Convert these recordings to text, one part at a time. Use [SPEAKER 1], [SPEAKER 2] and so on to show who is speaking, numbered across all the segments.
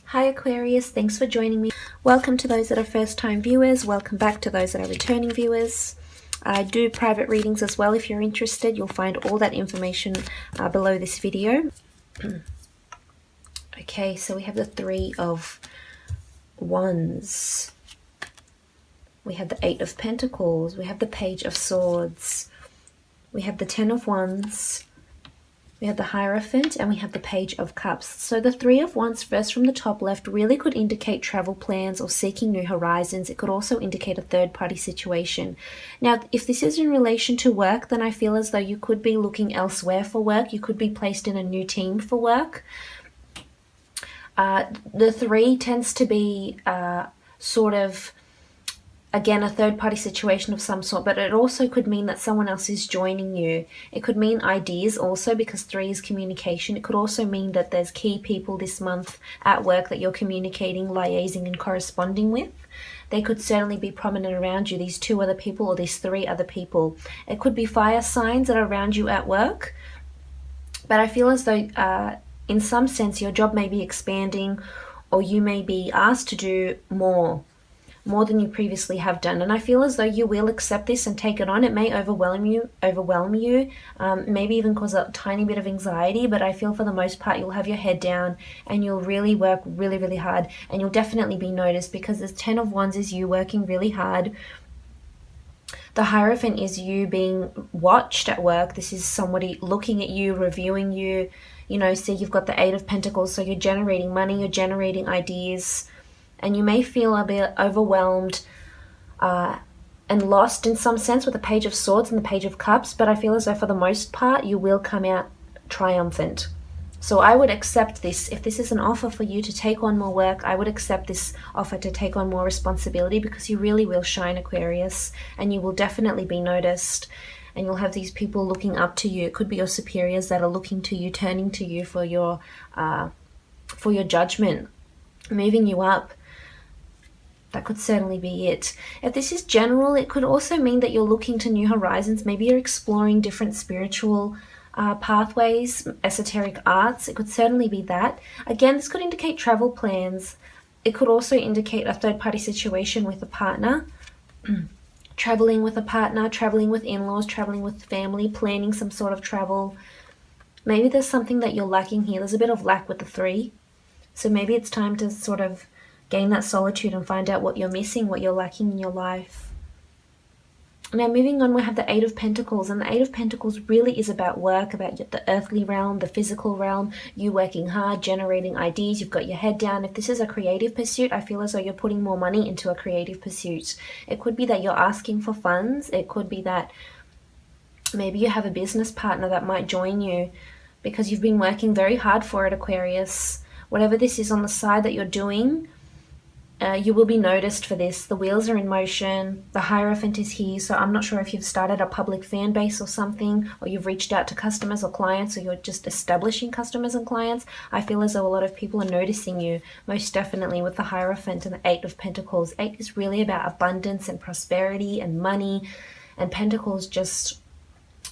[SPEAKER 1] Hi Aquarius, thanks for joining me. Welcome to those that are first time viewers. Welcome back to those that are returning viewers. I do private readings as well if you're interested. You'll find all that information below this video. Okay, so we have the Three of Wands. We have the Eight of Pentacles. We have the Page of Swords. We have the Ten of Wands. We have the Hierophant, and we have the Page of Cups. So the Three of Wands, first from the top left, really could indicate travel plans or seeking new horizons. It could also indicate a third-party situation. Now, if this is in relation to work, then I feel as though you could be looking elsewhere for work. You could be placed in a new team for work. The Three tends to be sort of, again, a third-party situation of some sort, but it also could mean that someone else is joining you. It could mean ideas also, because Three is communication. It could also mean that there's key people this month at work that you're communicating, liaising, and corresponding with. They could certainly be prominent around you, these two other people or these three other people. It could be fire signs that are around you at work, but I feel as though in some sense your job may be expanding, or you may be asked to do more than you previously have done, and I feel as though you will accept this and take it on. It may overwhelm you, maybe even cause a tiny bit of anxiety, but I feel for the most part you'll have your head down and you'll really work really hard, and you'll definitely be noticed, because the Ten of Wands is you working really hard. The Hierophant is you being watched at work. This is somebody looking at you, reviewing you. You know, see, you've got the Eight of Pentacles, so you're generating money, you're generating ideas, and you may feel a bit overwhelmed and lost in some sense with the Page of Swords and the Page of Cups, but I feel as though for the most part you will come out triumphant. So I would accept this. If this is an offer for you to take on more work, I would accept this offer to take on more responsibility, because you really will shine, Aquarius, and you will definitely be noticed, and you'll have these people looking up to you. It could be your superiors that are looking to you, turning to you for your judgment, moving you up. That could certainly be it. If this is general, it could also mean that you're looking to new horizons. Maybe you're exploring different spiritual pathways, esoteric arts. It could certainly be that. Again, this could indicate travel plans. It could also indicate a third-party situation with a partner. Traveling with a partner, traveling with in-laws, traveling with family, planning some sort of travel. Maybe there's something that you're lacking here. There's a bit of lack with the Three. So maybe it's time to sort of gain that solitude and find out what you're missing, what you're lacking in your life. Now moving on, we have the Eight of Pentacles, and the Eight of Pentacles really is about work, about the earthly realm, the physical realm, you working hard, generating ideas, you've got your head down. If this is a creative pursuit, I feel as though you're putting more money into a creative pursuit. It could be that you're asking for funds. It could be that maybe you have a business partner that might join you because you've been working very hard for it, Aquarius. Whatever this is on the side that you're doing, you will be noticed for this. The wheels are in motion. The Hierophant is here. So I'm not sure if you've started a public fan base or something, or you've reached out to customers or clients, or you're just establishing customers and clients. I feel as though a lot of people are noticing you, most definitely, with the Hierophant and the Eight of Pentacles. Eight is really about abundance and prosperity and money, and Pentacles just,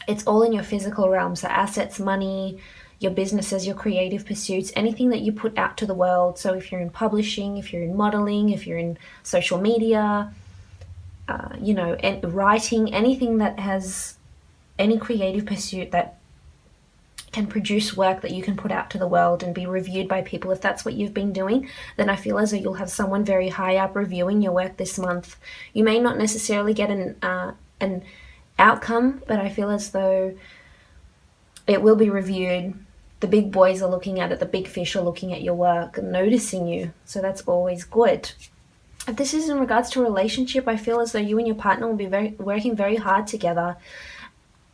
[SPEAKER 1] it's all in your physical realm. So assets, money, your businesses, your creative pursuits, anything that you put out to the world. So if you're in publishing, if you're in modeling, if you're in social media, you know, and writing, anything that has any creative pursuit that can produce work that you can put out to the world and be reviewed by people. If that's what you've been doing, then I feel as though you'll have someone very high up reviewing your work this month. You may not necessarily get an outcome, but I feel as though it will be reviewed. The big boys are looking at it. The big fish are looking at your work and noticing you. So that's always good. If this is in regards to a relationship, I feel as though you and your partner will be working very hard together.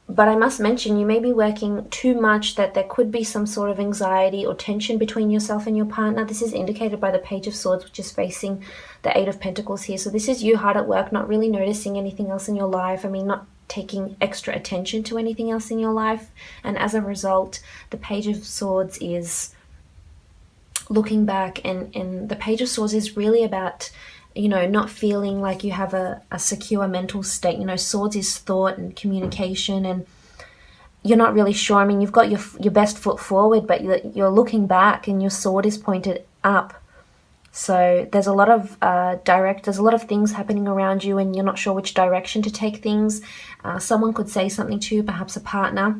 [SPEAKER 1] But I must mention, you may be working too much, that there could be some sort of anxiety or tension between yourself and your partner. This is indicated by the Page of Swords, which is facing the Eight of Pentacles here. So this is you hard at work, not really noticing anything else in your life. I mean, not taking extra attention to anything else in your life, and as a result the Page of Swords is looking back, and the Page of Swords is really about, you know, not feeling like you have a secure mental state. You know, Swords is thought and communication, and you're not really sure. I mean, you've got your best foot forward, but you're looking back and your sword is pointed up. So there's a lot of there's a lot of things happening around you and you're not sure which direction to take things. Someone could say something to you, perhaps a partner,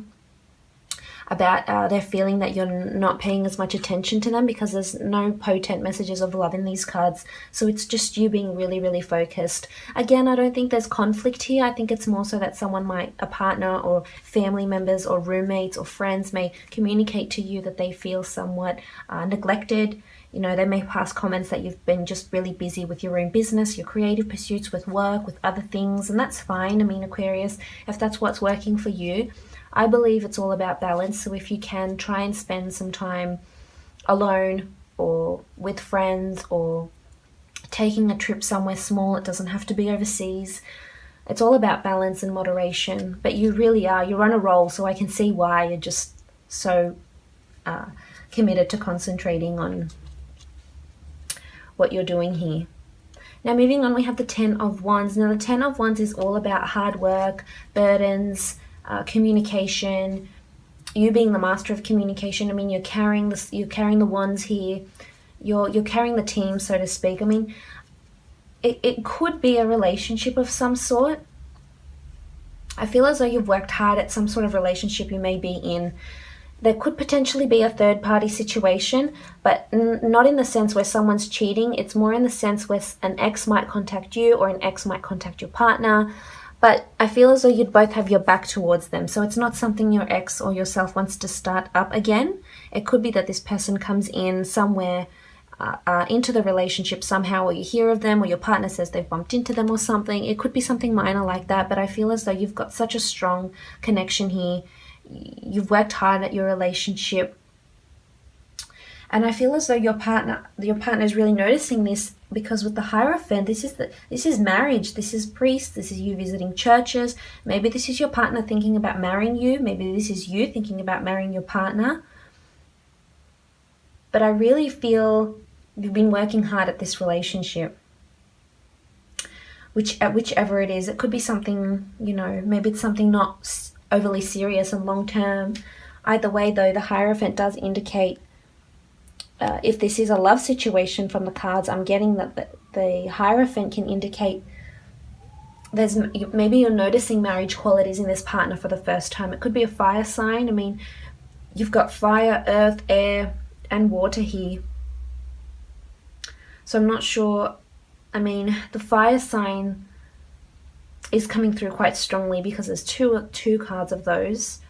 [SPEAKER 1] about their feeling that you're not paying as much attention to them, because there's no potent messages of love in these cards. So it's just you being really, really focused. Again, I don't think there's conflict here. I think it's more so that someone might, a partner or family members or roommates or friends, may communicate to you that they feel somewhat neglected. You know, they may pass comments that you've been just really busy with your own business, your creative pursuits, with work, with other things, and that's fine. I mean, Aquarius, if that's what's working for you. I believe it's all about balance. So if you can, try and spend some time alone or with friends, or taking a trip somewhere small. It doesn't have to be overseas. It's all about balance and moderation. But you really are, you're on a roll, so I can see why you're just so committed to concentrating on what you're doing here. Now moving on, we have the Ten of Wands. Now the Ten of Wands is all about hard work, burdens, communication, you being the master of communication. I mean, you're carrying this, you're carrying the wands here, you're carrying the team, so to speak. I mean, it could be a relationship of some sort. I feel as though you've worked hard at some sort of relationship you may be in. There could potentially be a third-party situation, but not in the sense where someone's cheating. It's more in the sense where an ex might contact you, or an ex might contact your partner. But I feel as though you'd both have your back towards them. So it's not something your ex or yourself wants to start up again. It could be that this person comes in somewhere into the relationship somehow, or you hear of them, or your partner says they've bumped into them or something. It could be something minor like that, but I feel as though you've got such a strong connection here. You've worked hard at your relationship. And I feel as though your partner is really noticing this, because with the Hierophant, this is marriage, this is priest, this is you visiting churches. Maybe this is your partner thinking about marrying you. Maybe this is you thinking about marrying your partner. But I really feel you've been working hard at this relationship. Whichever it is, it could be something, you know, maybe it's something not overly serious and long term. Either way, though, the Hierophant does indicate, if this is a love situation from the cards, I'm getting that the Hierophant can indicate maybe you're noticing marriage qualities in this partner for the first time. It could be a fire sign. I mean, you've got fire, earth, air, and water here. So I'm not sure. I mean, the fire sign is coming through quite strongly because there's two cards of those.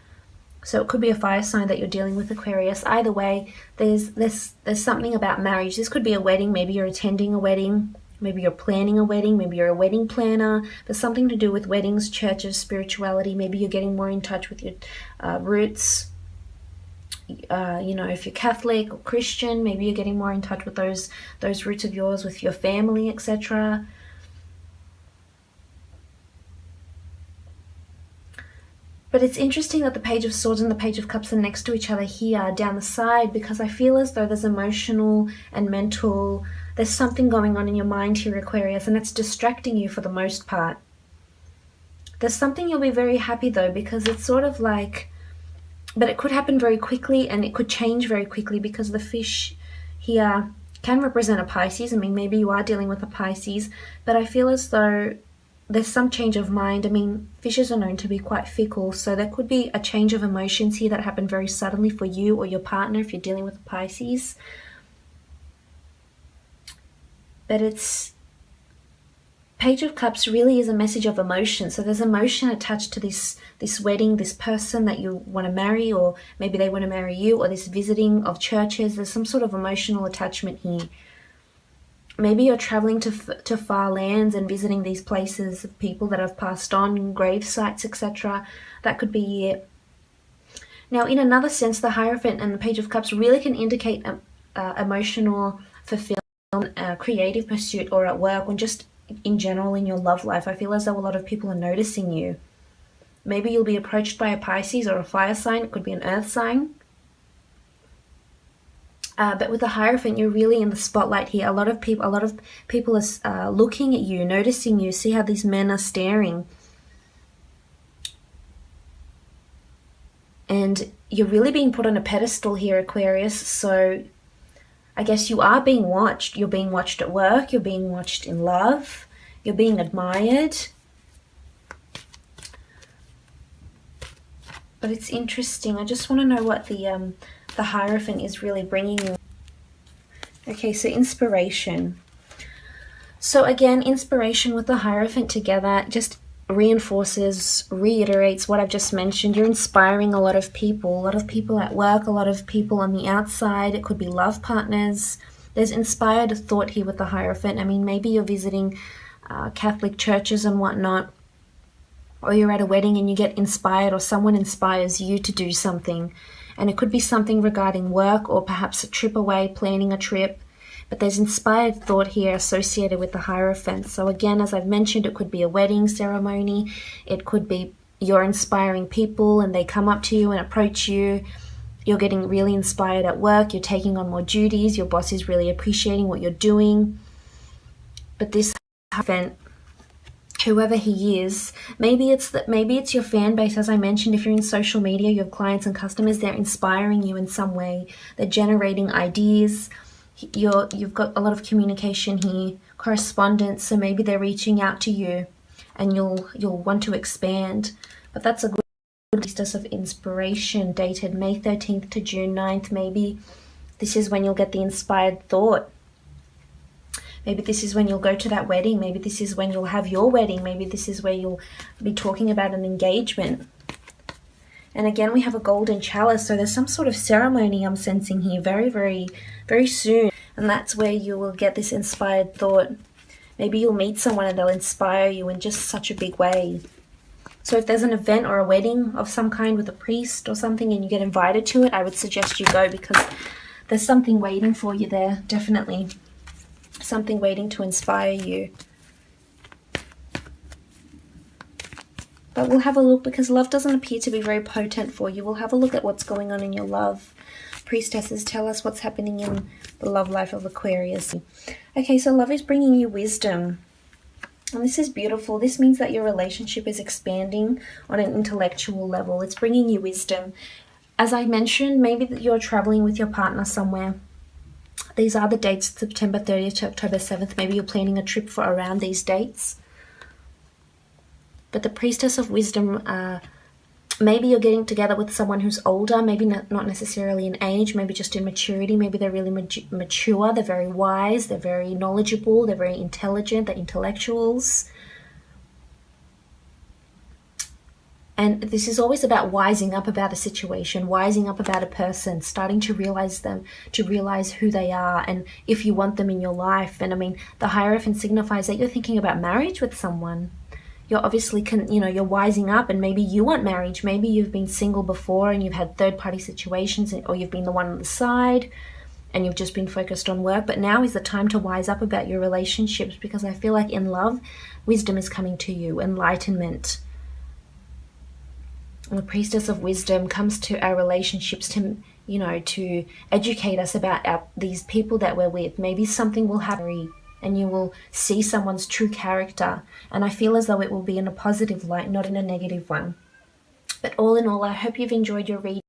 [SPEAKER 1] So it could be a fire sign that you're dealing with, Aquarius. Either way, there's something about marriage. This could be a wedding. Maybe you're attending a wedding. Maybe you're planning a wedding. Maybe you're a wedding planner. There's something to do with weddings, churches, spirituality. Maybe you're getting more in touch with your roots. You know, if you're Catholic or Christian, maybe you're getting more in touch with those roots of yours, with your family, etc. But it's interesting that the Page of Swords and the Page of Cups are next to each other here down the side, because I feel as though there's emotional and mental, there's something going on in your mind here, Aquarius, and it's distracting you for the most part. There's something you'll be very happy though, because it's sort of like, but it could happen very quickly and it could change very quickly, because the fish here can represent a Pisces. I mean, maybe you are dealing with a Pisces, but I feel as though there's some change of mind. I mean, fishes are known to be quite fickle, so there could be a change of emotions here that happen very suddenly for you or your partner if you're dealing with a Pisces. But it's Page of Cups really is a message of emotion. So there's emotion attached to this wedding, this person that you want to marry, or maybe they want to marry you, or this visiting of churches. There's some sort of emotional attachment here. Maybe you're traveling to far lands and visiting these places of people that have passed on, grave sites, etc. That could be it. Now, in another sense, the Hierophant and the Page of Cups really can indicate emotional fulfillment, creative pursuit, or at work, or just in general in your love life. I feel as though a lot of people are noticing you. Maybe you'll be approached by a Pisces or a fire sign. It could be an earth sign. But with the Hierophant, you're really in the spotlight here. A lot of people are looking at you, noticing you. See how these men are staring. And you're really being put on a pedestal here, Aquarius. So I guess you are being watched. You're being watched at work. You're being watched in love. You're being admired. But it's interesting. I just want to know what the Hierophant is really bringing you. Okay, so inspiration. So again, inspiration with the Hierophant together just reinforces, reiterates what I've just mentioned. You're inspiring a lot of people at work, a lot of people on the outside. It could be love partners. There's inspired thought here with the Hierophant. I mean, maybe you're visiting Catholic churches and whatnot, or you're at a wedding and you get inspired, or someone inspires you to do something. And it could be something regarding work, or perhaps a trip away, planning a trip. But there's inspired thought here associated with the Hierophant. So again, as I've mentioned, it could be a wedding ceremony. It could be you're inspiring people and they come up to you and approach you. You're getting really inspired at work. You're taking on more duties. Your boss is really appreciating what you're doing. But this Hierophant, whoever he is, maybe it's your fan base. As I mentioned, if you're in social media, you have clients and customers, they're inspiring you in some way. They're generating ideas. You've got a lot of communication here, correspondence, so maybe they're reaching out to you and you'll want to expand. But that's a good Priestess of Inspiration, dated May 13th to June 9th. Maybe this is when you'll get the inspired thought. Maybe this is when you'll go to that wedding. Maybe this is when you'll have your wedding. Maybe this is where you'll be talking about an engagement. And again, we have a golden chalice. So there's some sort of ceremony I'm sensing here very, very, very soon. And that's where you will get this inspired thought. Maybe you'll meet someone and they'll inspire you in just such a big way. So if there's an event or a wedding of some kind with a priest or something and you get invited to it, I would suggest you go, because there's something waiting for you there, definitely. Something waiting to inspire you. But we'll have a look, because love doesn't appear to be very potent for you. We'll have a look at what's going on in your love. Priestesses, tell us what's happening in the love life of Aquarius. Okay, so love is bringing you wisdom. And this is beautiful. This means that your relationship is expanding on an intellectual level. It's bringing you wisdom. As I mentioned, maybe that you're traveling with your partner somewhere. These are the dates, September 30th to October 7th. Maybe you're planning a trip for around these dates. But the Priestess of Wisdom, maybe you're getting together with someone who's older, maybe not necessarily in age, maybe just in maturity. Maybe they're really mature, they're very wise, they're very knowledgeable, they're very intelligent, they're intellectuals. And this is always about wising up about a situation, wising up about a person, starting to realize them, to realize who they are, and if you want them in your life. And I mean, the Hierophant signifies that you're thinking about marriage with someone. You're obviously, you're wising up, and maybe you want marriage. Maybe you've been single before and you've had third-party situations, or you've been the one on the side and you've just been focused on work. But now is the time to wise up about your relationships, because I feel like in love, wisdom is coming to you, enlightenment. And the Priestess of Wisdom comes to our relationships to, to educate us about these people that we're with. Maybe something will happen and you will see someone's true character. And I feel as though it will be in a positive light, not in a negative one. But all in all, I hope you've enjoyed your reading.